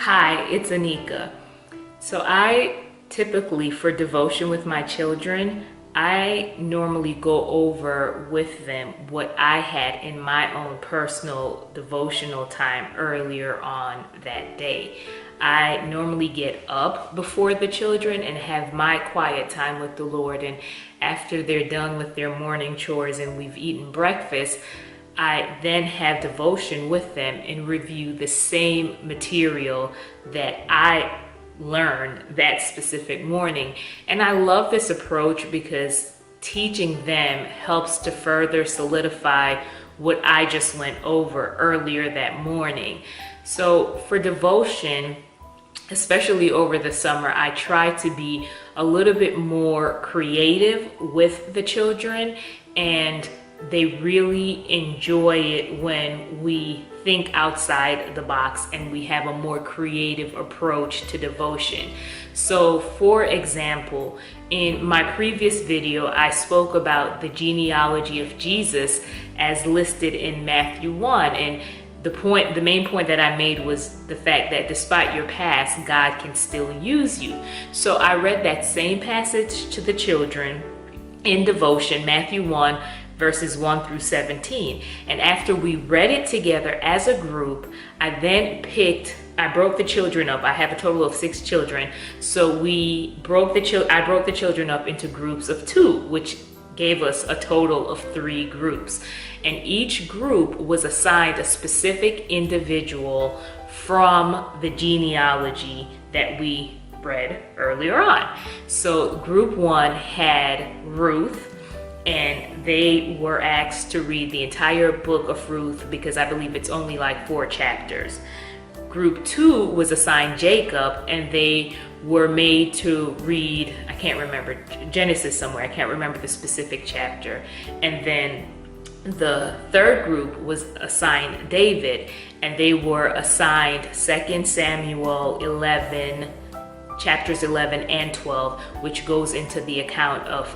Hi, it's Anika. So I typically, for devotion with my children, I normally go over with them what I had in my own personal devotional time earlier on that day. I normally get up before the children and have my quiet time with the Lord. And after they're done with their morning chores and we've eaten breakfast, I then have devotion with them and review the same material that I learned that specific morning. And I love this approach because teaching them helps to further solidify what I just went over earlier that morning. So for devotion, especially over the summer, I try to be a little bit more creative with the children, and they really enjoy it when we think outside the box and we have a more creative approach to devotion. So for example, in my previous video, I spoke about the genealogy of Jesus as listed in Matthew 1, and the main point that I made was the fact that despite your past, God can still use you. So I read that same passage to the children in devotion, Matthew 1, verses 1 through 17. And after we read it together as a group, I broke the children up. I have a total of 6 children. So I broke the children up into groups of 2, which gave us a total of 3 groups. And each group was assigned a specific individual from the genealogy that we read earlier on. So group 1 had Ruth, and they were asked to read the entire book of Ruth because I believe it's only like 4 chapters. Group 2 was assigned Jacob, and they were made to read, I can't remember, Genesis somewhere, I can't remember the specific chapter. And then the third group was assigned David, and they were assigned 2 Samuel 11, chapters 11 and 12, which goes into the account of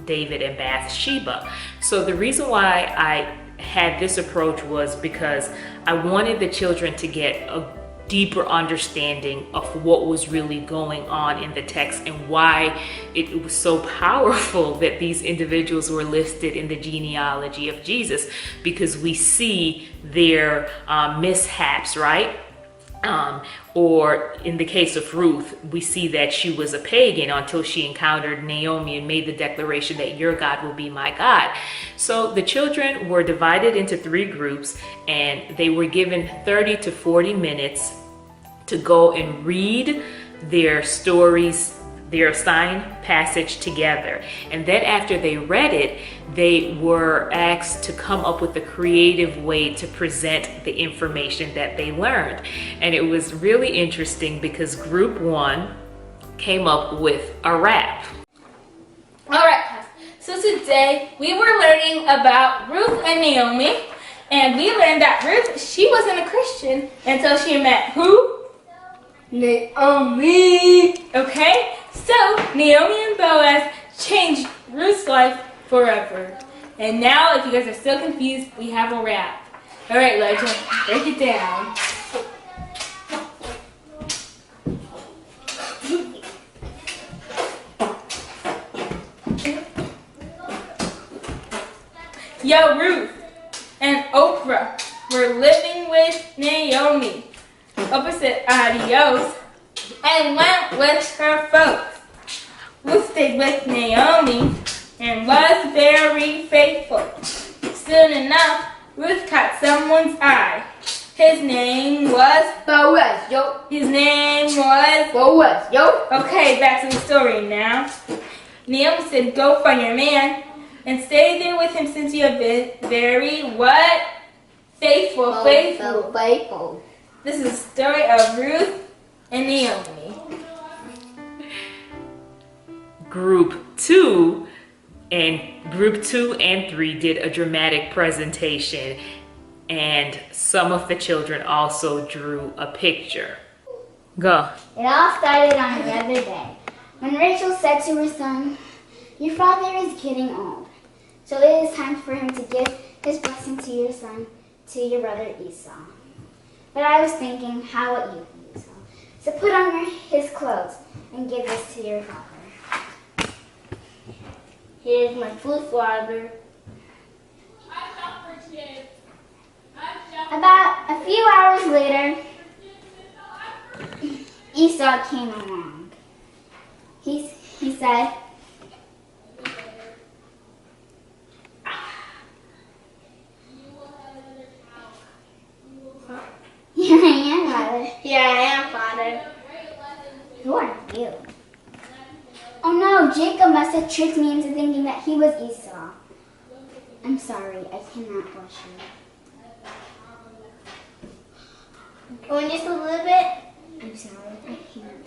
David and Bathsheba. So the reason why I had this approach was because I wanted the children to get a deeper understanding of what was really going on in the text and why it was so powerful that these individuals were listed in the genealogy of Jesus, because we see their mishaps, right? Or in the case of Ruth, we see that she was a pagan until she encountered Naomi and made the declaration that your God will be my God. So the children were divided into 3 groups, and they were given 30 to 40 minutes to go and read their stories, their assigned passage together. And then after they read it, they were asked to come up with a creative way to present the information that they learned. And it was really interesting because group 1 came up with a rap. All right, class. So today we were learning about Ruth and Naomi, and we learned that Ruth, she wasn't a Christian until she met who? Naomi. Okay, so Naomi and Boaz changed Ruth's life forever. And now, if you guys are still confused, we have a rap. All right, Legend, break it down. Yo, Ruth and Oprah were living with Naomi. Oprah said adios and went with her folks. Ruth stayed with Naomi and was very faithful. Soon enough, Ruth caught someone's eye. His name was Boaz, yo. His name was Boaz, yo. Okay, back to the story now. Naomi said, go find your man and stay there with him since you have been very what? Faithful. Faithful. This is the story of Ruth and Naomi. Group 2 and 3 did a dramatic presentation, and some of the children also drew a picture. Go. It all started on another day when Rachel said to her son, your father is getting old, so it is time for him to give his blessing to your son, to your brother Esau. But I was thinking, how about you, Esau? So put on his clothes and give this to your father. Here's my food, Father. About a few hours later, Esau came along. He said, "Here I am, Father." Here I am, Father. "Who are you?" "Oh no, Jacob must have tricked me into thinking that he was Esau. I'm sorry, I cannot bless you." Going just a little bit. "I'm sorry, I can't."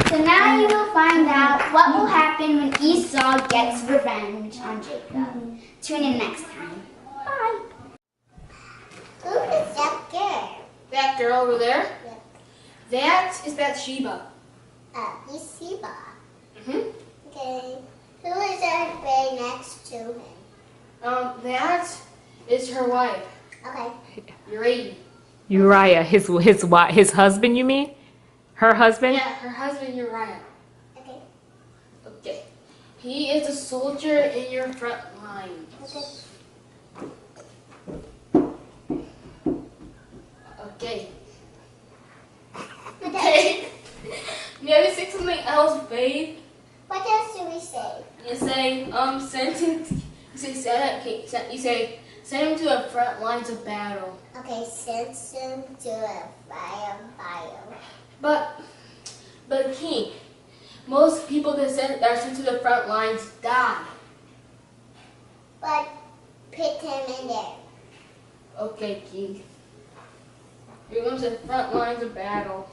So now you will find out what will happen when Esau gets revenge on Jacob. Tune in next time. Bye. Who is that girl? That girl over there? Yeah. That is Bathsheba. He's Sheba. Mm-hmm. Okay. Who is that right next to him? That is her wife, Okay. Uriah. Uriah, his husband, you mean? Her husband? Yeah, her husband Uriah. Okay. Okay. He is a soldier in your front lines. Okay. Okay. Okay. You ever say something else, babe? What else do we say? You say, send him to the front lines of battle. Okay, send him to a fire. But King, most people that are sent to the front lines die. But put him in there. Okay, King. You're going to the front lines of battle.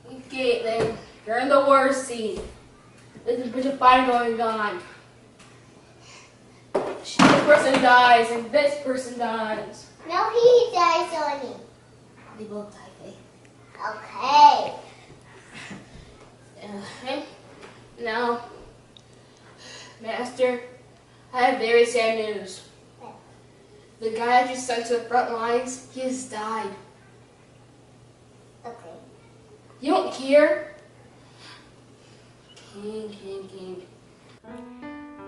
Okay, then you're in the war scene. There's a bunch of fighting going on. This person dies and this person dies. No, he dies on me. They both die, okay? Okay. Okay. Now, Master, I have very sad news. The guy that you sent to the front lines, he has died. Okay. You don't care? King.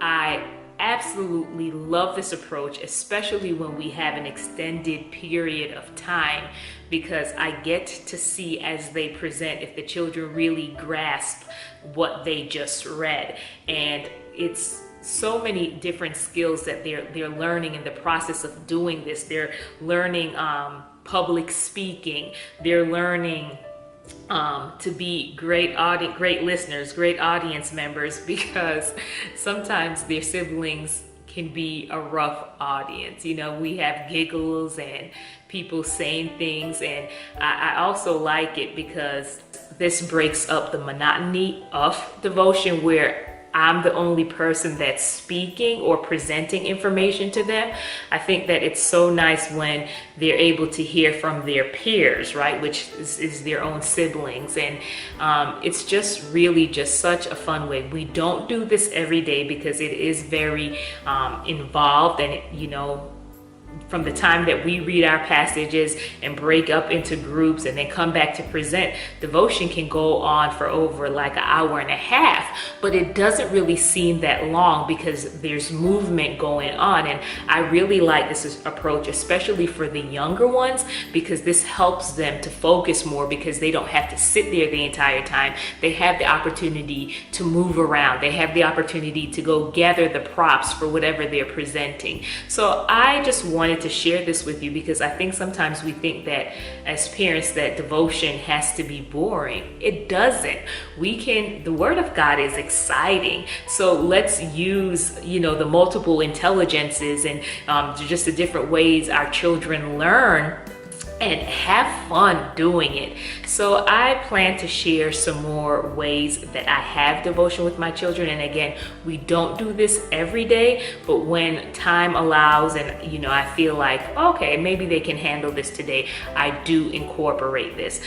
I absolutely love this approach, especially when we have an extended period of time, because I get to see as they present if the children really grasp what they just read. And it's so many different skills that they're learning in the process of doing this. They're learning public speaking. They're learning to be great listeners, great audience members, because sometimes their siblings can be a rough audience. You know, we have giggles and people saying things, and I also like it because this breaks up the monotony of devotion where I'm the only person that's speaking or presenting information to them. I think that it's so nice when they're able to hear from their peers, right, which is their own siblings. And it's just really just such a fun way. We don't do this every day because it is very involved, and you know, from the time that we read our passages and break up into groups and then come back to present, devotion can go on for over like an hour and a half, but it doesn't really seem that long because there's movement going on. And I really like this approach, especially for the younger ones, because this helps them to focus more because they don't have to sit there the entire time. They have the opportunity to move around. They have the opportunity to go gather the props for whatever they're presenting. So I just wanted to share this with you because I think sometimes we think that as parents that devotion has to be boring. It doesn't. The Word of God is exciting. So let's use, you know, the multiple intelligences and just the different ways our children learn and have fun doing it. So I plan to share some more ways that I have devotion with my children. And again, we don't do this every day, but when time allows and, you know, I feel like, okay, maybe they can handle this today, I do incorporate this.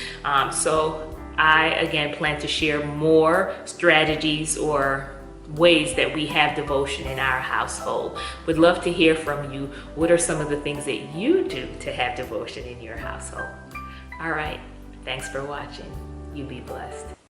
So I, again, plan to share more strategies or ways that we have devotion in our household. Would love to hear from you. What are some of the things that you do to have devotion in your household? All right, thanks for watching. You be blessed.